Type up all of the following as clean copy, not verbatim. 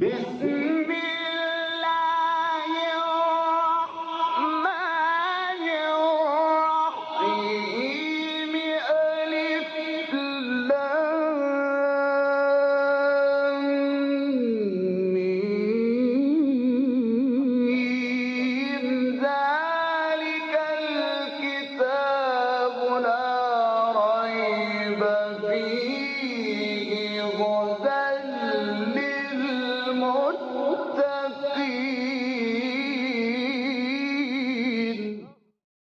بسم الله الرحمن الرحيم ألف لام ميم ذلك الكتاب لا ريب فيه هدى للمتقين.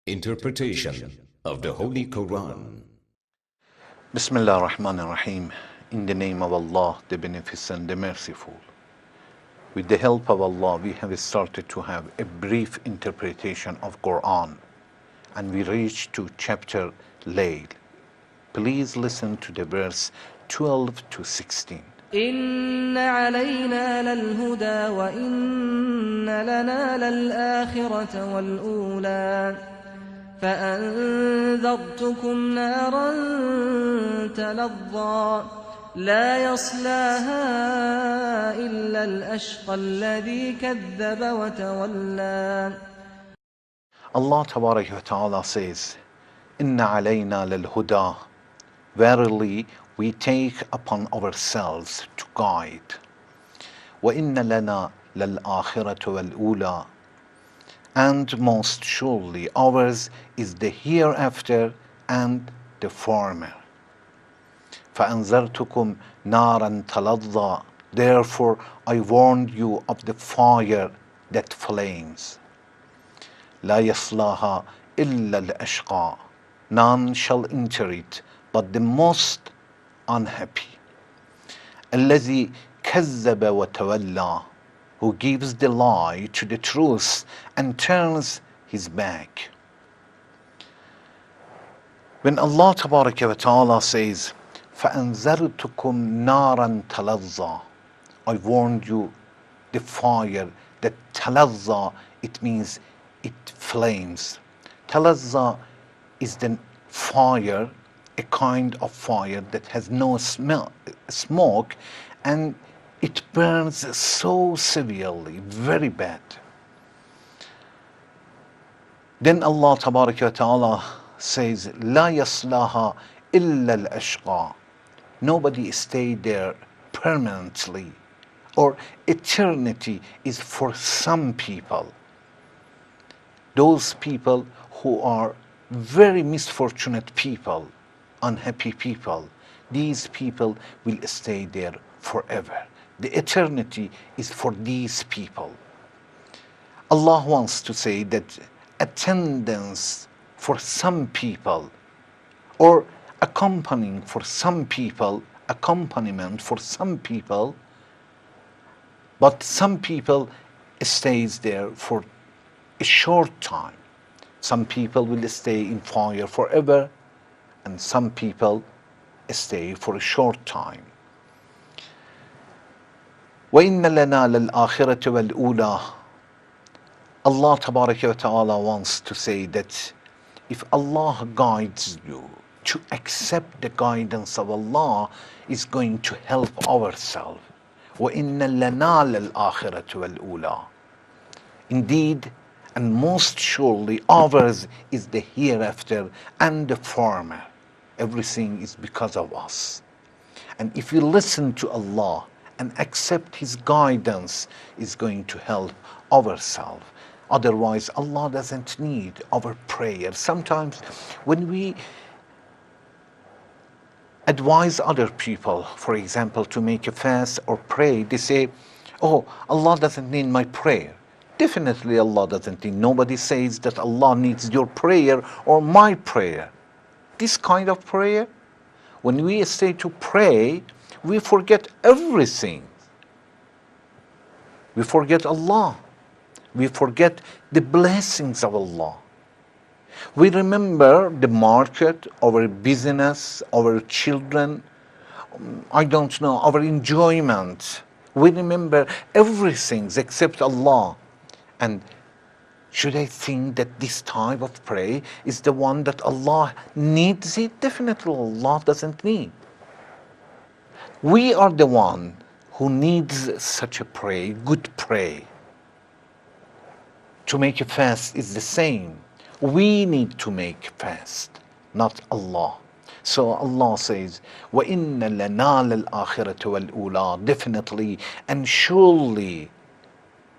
Interpretation of the Holy Quran. Bismillah ar-Rahman ar-Rahim. In the name of Allah, the Beneficent, the Merciful. With the help of Allah, we have started to have a brief interpretation of Quran, and we reached to chapter Layl. Please listen to the verse 12 to 16. إن علينا للهدى وإن لنا للآخرة والأولى فأنذرتكم نارا تلظى لا يصلاها إلا الأشقى الذي كذب وتولى. Allah Tabaraka wa Ta'ala says, Inna alayna lil huda. Verily, we take upon ourselves to guide. Wa inna lana lil akhiratu wal ula. And most surely ours is the hereafter and the former. فَأَنذَرْتُكُمْ نَارًا تَلَظَّى. Therefore I warned you of the fire that flames. لَا يَصْلَاهَا إِلَّا الْأَشْقَى. None shall enter it but the most unhappy. الَّذِي كَذَّبَ وَتَوَلَّى. Who gives the lie to the truth and turns his back. When Allah Tabaraka wa Ta'ala says, فَأَنذَرْتُكُمْ نَارًا تَلَظَّى, I warned you the fire that talazza, it means it flames. Talazza is the fire, a kind of fire that has no smoke, and it burns so severely, very bad. Then Allah Tabaraka wa Ta'ala says, لا يصلها إلا الأشقى. Nobody stay there permanently, or eternity is for some people. Those people who are very misfortunate people, unhappy people, these people will stay there forever. The eternity is for these people. Allah wants to say that attendance for some people, or accompanying for some people, accompaniment for some people, but some people stays there for a short time. Some people will stay in fire forever, and some people stay for a short time. وَإِنَّ لَنَا لَلْآخِرَةِ وَالْأُولَى. Allah Tabaraka wa Ta'ala wants to say that if Allah guides you to accept the guidance of Allah, is going to help ourselves. وَإِنَّ لَنَا لَلْآخِرَةِ وَالْأُولَى. Indeed, and most surely ours is the hereafter and the former. Everything is because of us. And if you listen to Allah and accept His guidance, is going to help ourselves. Otherwise, Allah doesn't need our prayer. Sometimes when we advise other people, for example, to make a fast or pray, they say, oh, Allah doesn't need my prayer. Definitely Allah doesn't need. Nobody says that Allah needs your prayer or my prayer. This kind of prayer, when we stay to pray, we forget everything. We forget Allah. We forget the blessings of Allah. We remember the market, our business, our children, I don't know, our enjoyment. We remember everything except Allah. And should I think that this type of prayer is the one that Allah needs it? Definitely Allah doesn't need. We are the one who needs such a pray, good pray. To make a fast is the same. We need to make fast, not Allah. So Allah says, وَإِنَّ لَنَا لَلْآخِرَةِ وَالْأُولَى. Definitely and surely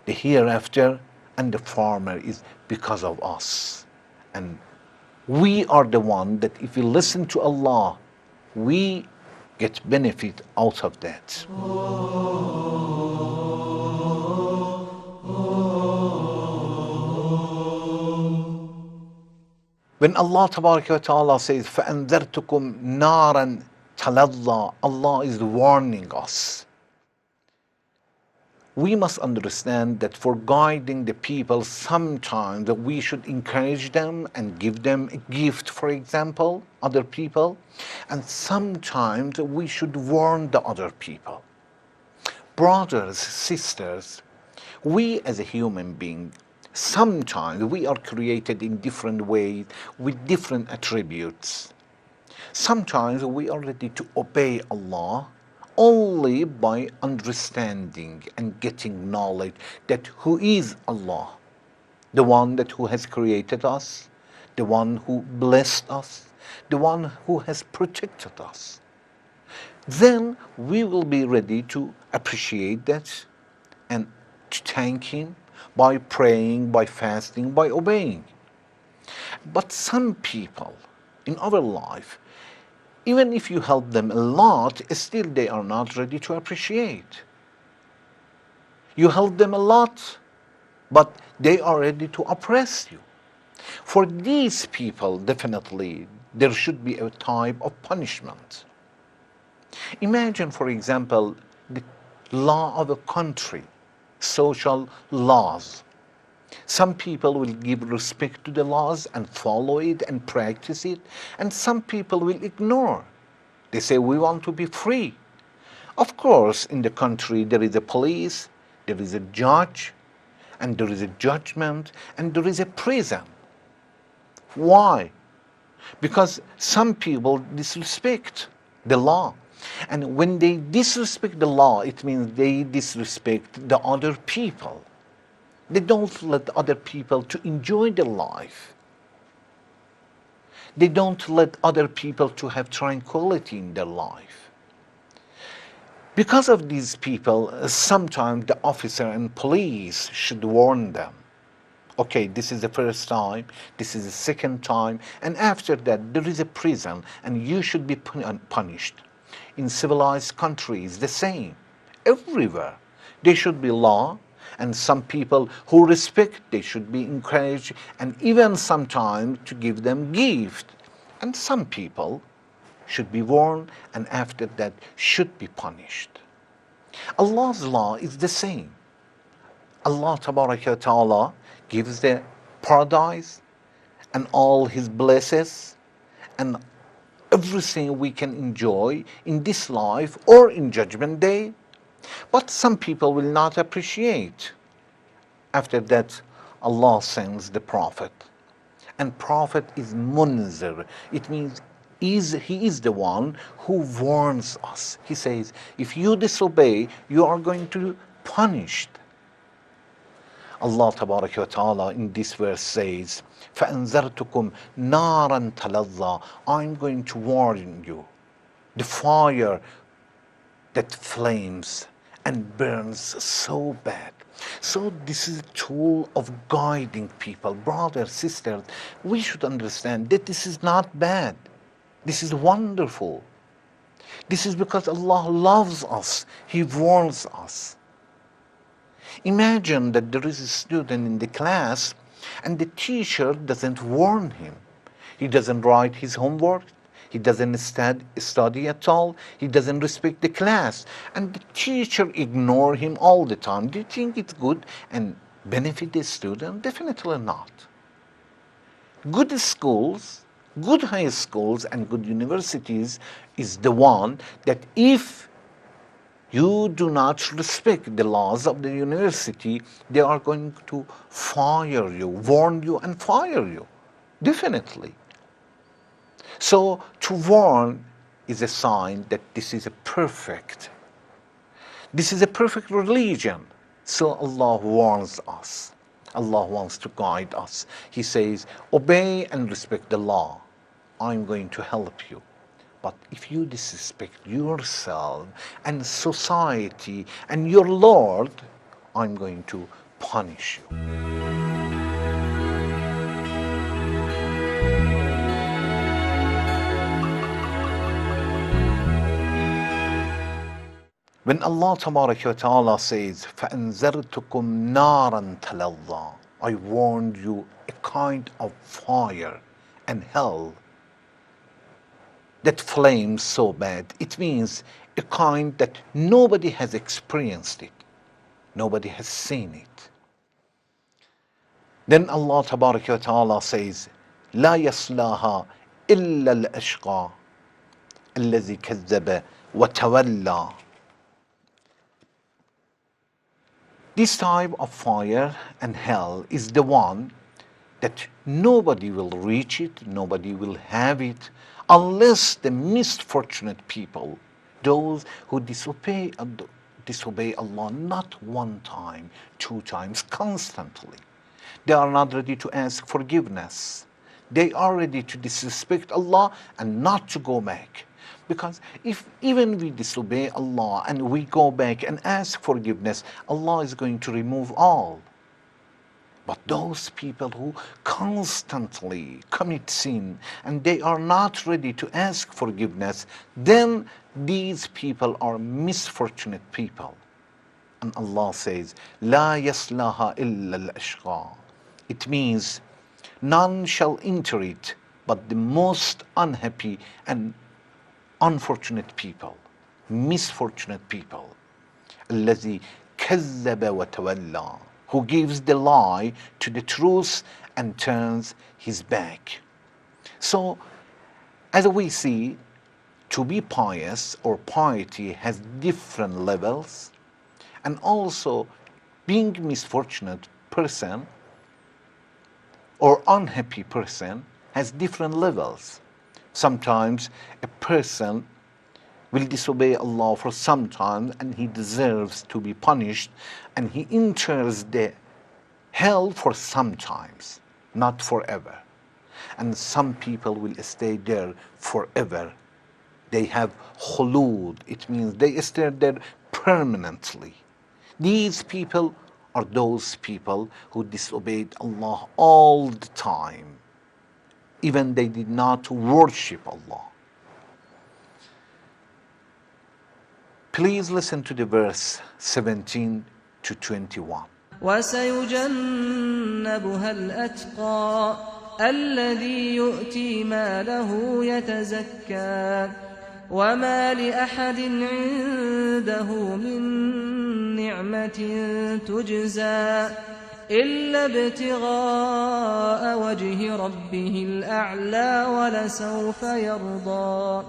the hereafter and the former is because of us. And we are the one that if we listen to Allah, we get benefit out of that. When Allah Ta'ala says, فَأَنذَرْتُكُمْ نَارًا تَلَظَّى, Allah is warning us. We must understand that for guiding the people, sometimes we should encourage them and give them a gift, for example, other people, and sometimes we should warn the other people. Brothers, sisters, we as a human being, sometimes we are created in different ways with different attributes. Sometimes we are ready to obey Allah only by understanding and getting knowledge that who is Allah, the one that who has created us, the one who blessed us, the one who has protected us. Then we will be ready to appreciate that and to thank Him by praying, by fasting, by obeying. But some people in our life, even if you help them a lot, still they are not ready to appreciate. You help them a lot, but they are ready to oppress you. For these people, definitely, there should be a type of punishment. Imagine, for example, the law of a country, social laws. Some people will give respect to the laws and follow it and practice it, and some people will ignore. They say, we want to be free. Of course, in the country there is a police, there is a judge, and there is a judgment, and there is a prison. Why? Because some people disrespect the law. And when they disrespect the law, it means they disrespect the other people. They don't let other people to enjoy their life. They don't let other people to have tranquility in their life. Because of these people, sometimes the officer and police should warn them. Okay, this is the first time, this is the second time, and after that there is a prison and you should be punished. In civilized countries, the same. Everywhere. There should be law. And some people who respect, they should be encouraged and even sometimes to give them gift. And some people should be warned and after that should be punished. Allah's law is the same. Allah Ta'ala gives the paradise and all His blessings and everything we can enjoy in this life or in Judgment Day. But some people will not appreciate. After that, Allah sends the Prophet. And Prophet is munzir. It means he is the one who warns us. He says, if you disobey, you are going to be punished. Allah Ta'ala in this verse says, فَأَنذَرْتُكُمْ نَارًا تَلَظَّى. I'm going to warn you. The fire that flames and burns so bad. So this is a tool of guiding people. Brothers, sisters, we should understand that this is not bad. This is wonderful. This is because Allah loves us. He warns us. Imagine that there is a student in the class and the teacher doesn't warn him. He doesn't write his homework. He doesn't study at all. He doesn't respect the class. And the teacher ignores him all the time. Do you think it's good and benefit the student? Definitely not. Good schools, good high schools and good universities is the one that if you do not respect the laws of the university, they are going to fire you, warn you and fire you. Definitely. So to warn is a sign that this is a perfect. This is a perfect religion. So Allah warns us. Allah wants to guide us. He says, obey and respect the law. I'm going to help you. But if you disrespect yourself and society and your Lord, I'm going to punish you. When Allah Ta'ala says, فَأَنذَرْتُكُمْ نَارًا تَلَظَّى, I warned you a kind of fire and hell that flames so bad. It means a kind that nobody has experienced it. Nobody has seen it. Then Allah Ta'ala says, لا يصلاها إلا الأشقى الذي كذب وتولى. This type of fire and hell is the one that nobody will reach it, nobody will have it, unless the misfortunate people, those who disobey Allah not one time, two times, constantly. They are not ready to ask forgiveness. They are ready to disrespect Allah and not to go back. Because if even we disobey Allah and we go back and ask forgiveness, Allah is going to remove all. But those people who constantly commit sin and they are not ready to ask forgiveness, then these people are misfortunate people. And Allah says, لا يصلها إلا الأشقى. It means none shall enter it but the most unhappy and unfortunate people, misfortunate people. الذي كذب وتولى, who gives the lie to the truth and turns his back. So, as we see, to be pious or piety has different levels, and also being misfortunate person or unhappy person has different levels. Sometimes a person will disobey Allah for some time and he deserves to be punished and he enters the hell for some times, not forever. And some people will stay there forever. They have khulud, it means they stay there permanently. These people are those people who disobeyed Allah all the time. Even they did not worship Allah. Please listen to the verse 17 to 21. وسيجنبها الأتقى الذي يؤتي ماله يتزكى وما لأحد عنده من نعمة تجزى إلا ابتغاء وجه ربه الأعلى ولسوف يرضى.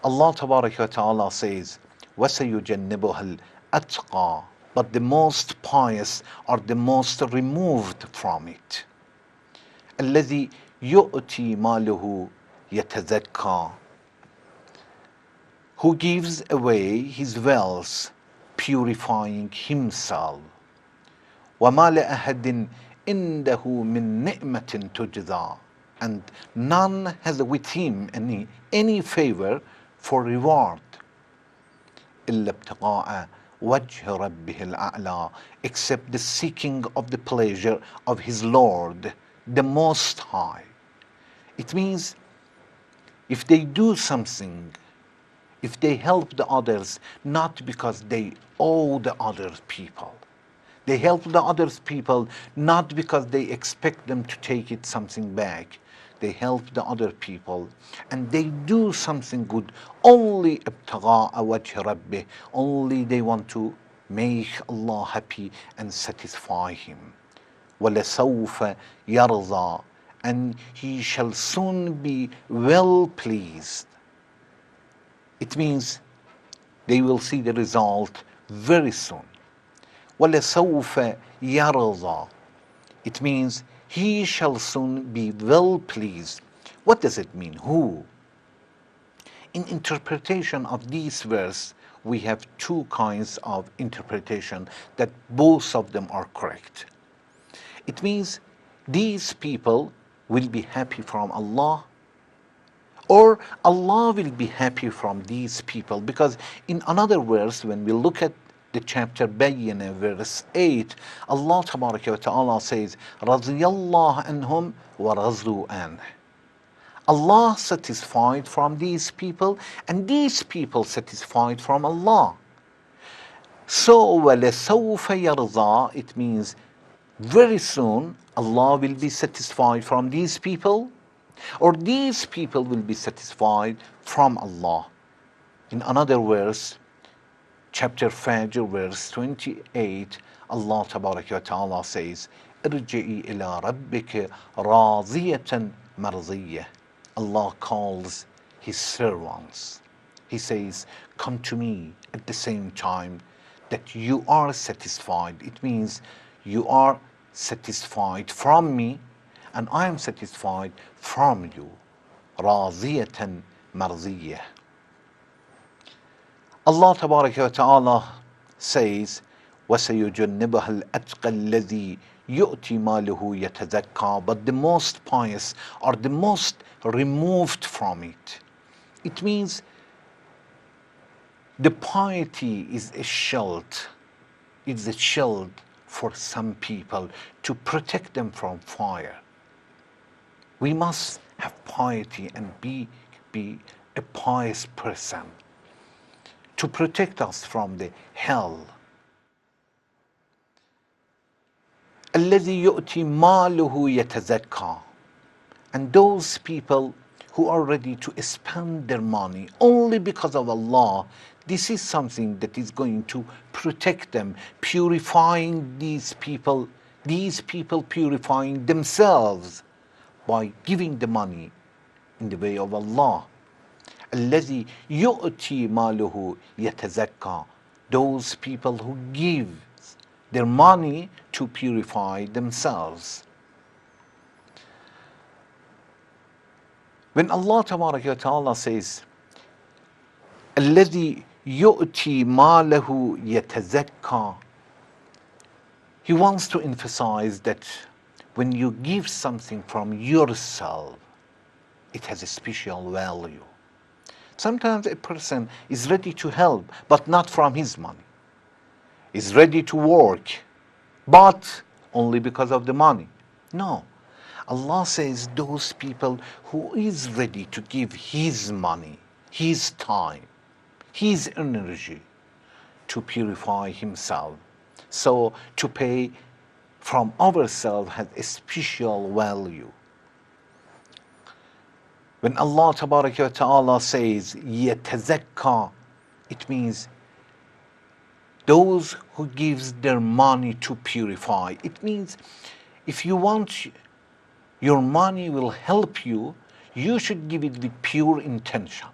Allah Ta'ala says, وَسَيُجَنِّبُهَا الْأَتْقَى, but the most pious are the most removed from it. الَّذِي يُؤْتِي مَالُهُ يَتَزَكَّى, who gives away his wealth, purifying himself. وَمَا لَأَحَدٍ إِنْدَهُ مِنْ نِعْمَةٍ تُجْزَى, and none has with him any favor for reward. إِلَّا ابْتِغَاءَ وَجْهِ رَبِّهِ الْأَعْلَى, except the seeking of the pleasure of his Lord, the Most High. It means if they do something, if they help the others, not because they owe the other people. They help the other people not because they expect them to take it something back. They help the other people and they do something good only ابتغاء وجه ربه, only they want to make Allah happy and satisfy him. وَلَسَوْفَ يَرْضَى, and he shall soon be well pleased. It means they will see the result very soon. وَلَسَوْفَ يَرْضَى, it means he shall soon be well pleased. What does it mean? Who? In interpretation of this verse, we have two kinds of interpretation that both of them are correct. It means these people will be happy from Allah, or Allah will be happy from these people. Because in another verse, when we look at the chapter Bayyinah, verse 8, Allah Tabaraka wa Ta'ala says, رَضِيَ اللَّهُ عَنْهُمْ وَرَضُوا عَنْهُ. Allah satisfied from these people, and these people satisfied from Allah. So, وَلَسَوْفَ يَرْضَى, it means very soon Allah will be satisfied from these people, or these people will be satisfied from Allah. In another verse, chapter Fajr, verse 28, Allah Tabaraka wa Ta'ala says, ارجعي إلى ربك راضية مرضية. Allah calls his servants. He says, come to me at the same time that you are satisfied. It means you are satisfied from me, and I am satisfied from you. راضية مرضية. Allah Tabaraka wa Ta'ala says, وَسَيُجَنِّبَهَا الْأَتْقَى الَّذِي يُؤْتِي مَالَهُ يَتَزَكَّى. But the most pious are the most removed from it. It means the piety is a shield. It's a shield for some people to protect them from fire. We must have piety and be a pious person to protect us from the hell. الذي يؤتي ماله يتزكى. And those people who are ready to spend their money only because of Allah, this is something that is going to protect them, purifying these people purifying themselves by giving the money in the way of Allah. الذي يؤتي ماله يتزكى. Those people who give their money to purify themselves. When Allah Tabaraka wa Ta'ala says, الذي يؤتي ماله يتزكى, He wants to emphasize that when you give something from yourself, it has a special value. Sometimes a person is ready to help, but not from his money. Is ready to work, but only because of the money. No. Allah says those people who is ready to give his money, his time, his energy to purify himself. So to pay from ourselves has a special value. When Allah Tabaraka wa Ta'ala says يَتَزَكَّى, it means those who gives their money to purify. It means if you want your money will help you, you should give it with pure intention.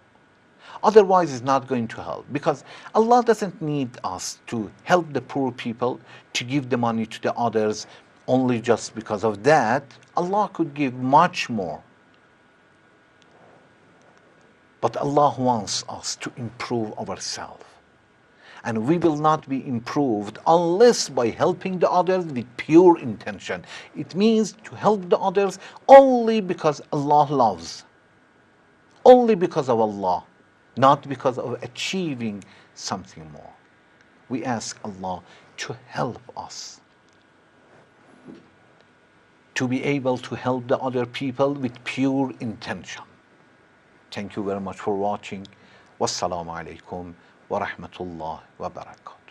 Otherwise it's not going to help, because Allah doesn't need us to help the poor people, to give the money to the others only just because of that. Allah could give much more. But Allah wants us to improve ourselves. And we will not be improved unless by helping the others with pure intention. It means to help the others only because Allah loves. Only because of Allah, not because of achieving something more. We ask Allah to help us to be able to help the other people with pure intention. Thank you very much for watching. Wassalamu alaikum wa rahmatullah wa barakatuh.